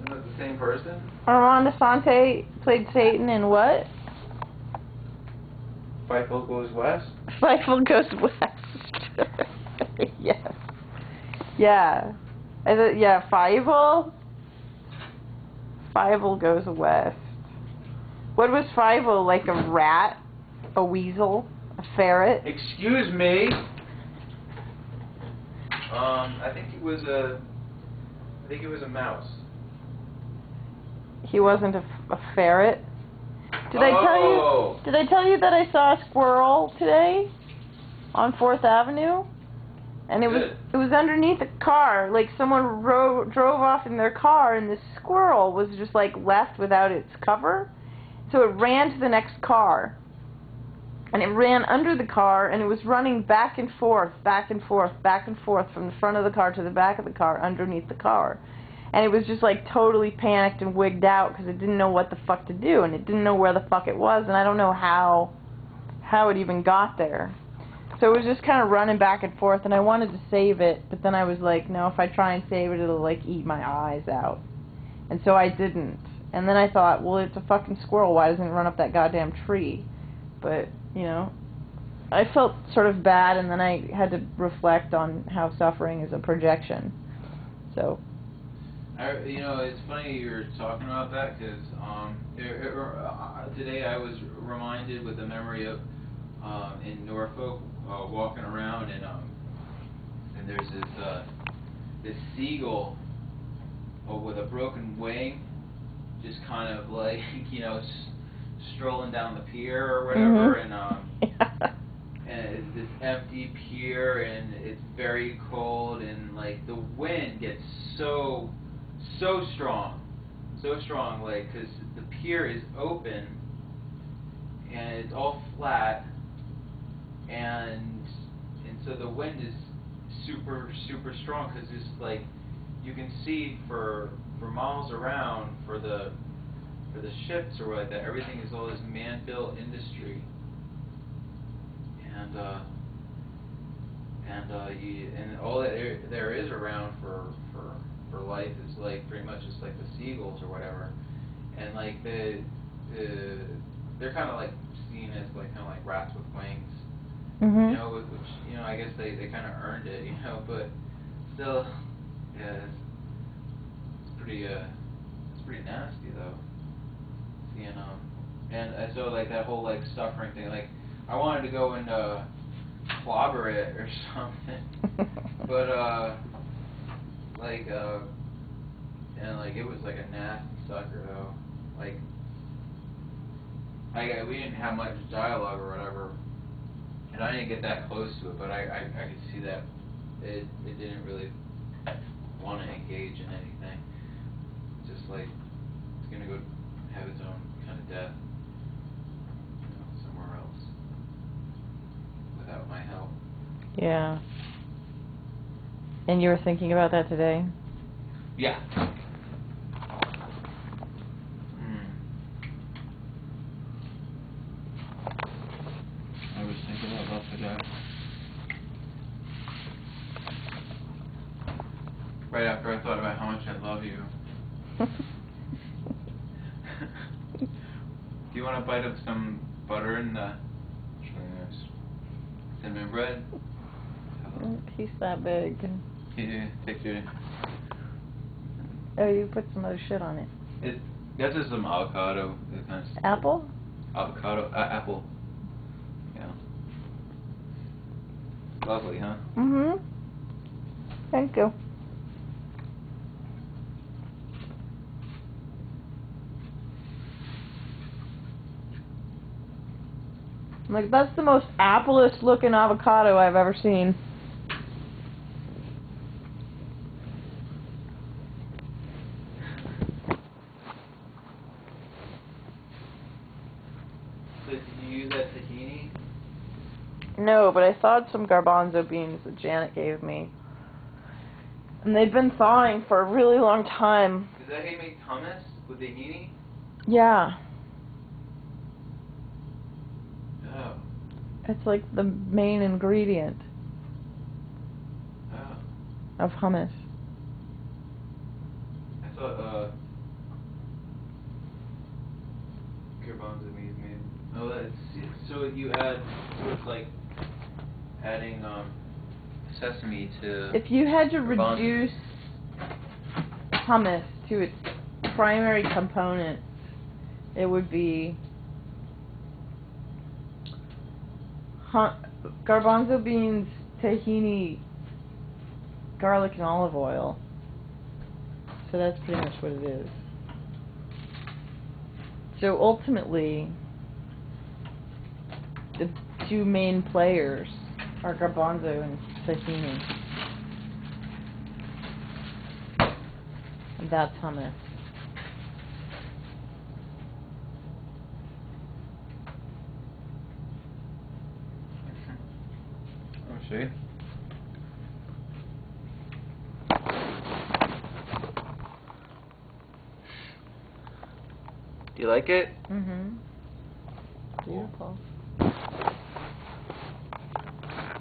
Isn't it the same person? Armand Asante played Satan in what? Fightful Goes West? Fightful Goes West. Yes. Yeah. Yeah, Fievel? Fievel Goes West. What was Fievel? Like a rat? A weasel? A ferret? Excuse me? I think it was a mouse. He wasn't a ferret? Did I tell you that I saw a squirrel today on 4th Avenue? And it was underneath a car. Like someone drove off in their car, and this squirrel was just like left without its cover. So it ran to the next car. And it ran under the car, and it was running back and forth, back and forth, back and forth from the front of the car to the back of the car, underneath the car. And it was just like totally panicked and wigged out because it didn't know what the fuck to do, and it didn't know where the fuck it was, and I don't know how it even got there. So it was just kind of running back and forth, and I wanted to save it, but then I was like, no, if I try and save it, it'll like eat my eyes out. And so I didn't. And then I thought, well, it's a fucking squirrel, why doesn't it run up that goddamn tree? But, you know, I felt sort of bad, and then I had to reflect on how suffering is a projection. So. You know, it's funny you're talking about that, because today I was reminded with the memory of in Norfolk walking around, and there's this seagull with a broken wing, just kind of like, you know, strolling down the pier or whatever, and it's this empty pier, and it's very cold, and like the wind gets so strong, like, because the pier is open and it's all flat, and so the wind is super strong, because it's like you can see for miles around for the ships or what like that. Everything is all this man-built industry, and all that there is around for life is like pretty much just like the seagulls or whatever, and like they're kind of like seen as like kind of like rats with wings, you know, which, you know, I guess they kind of earned it, you know, but still, yeah, it's pretty nasty though. You know, and so like that whole like suffering thing, like I wanted to go and clobber it or something, but and like it was like a nasty sucker though. Like we didn't have much dialogue or whatever, and I didn't get that close to it, but I could see that it didn't really want to engage in anything. Just like it's gonna go have its own kind of death, you know, somewhere else without my help. Yeah. And you were thinking about that today? Yeah. I was thinking about today. Right after I thought about how much I love you. Do you want a bite of some butter and cinnamon bread? A piece that big. Yeah, take your... Oh, you put some other shit on it. That's just some avocado. Apple? Avocado, apple. Yeah. Lovely, huh? Thank you. Like, that's the most apple-ish looking avocado I've ever seen. So did you use that tahini? No, but I thawed some garbanzo beans that Janet gave me. And they've been thawing for a really long time. Is that how you make hummus with tahini? Yeah. Oh. It's like the main ingredient of hummus. I thought garbanzo beans made? Oh, so you add, so it's like adding sesame to. If you had to garbanzo. reduce hummus to its primary components, it would be garbanzo beans, tahini, garlic, and olive oil. So that's pretty much what it is. So ultimately, the two main players are garbanzo and tahini. And that's hummus. Oh, see? Do you like it? Mm-hmm. Cool. Beautiful.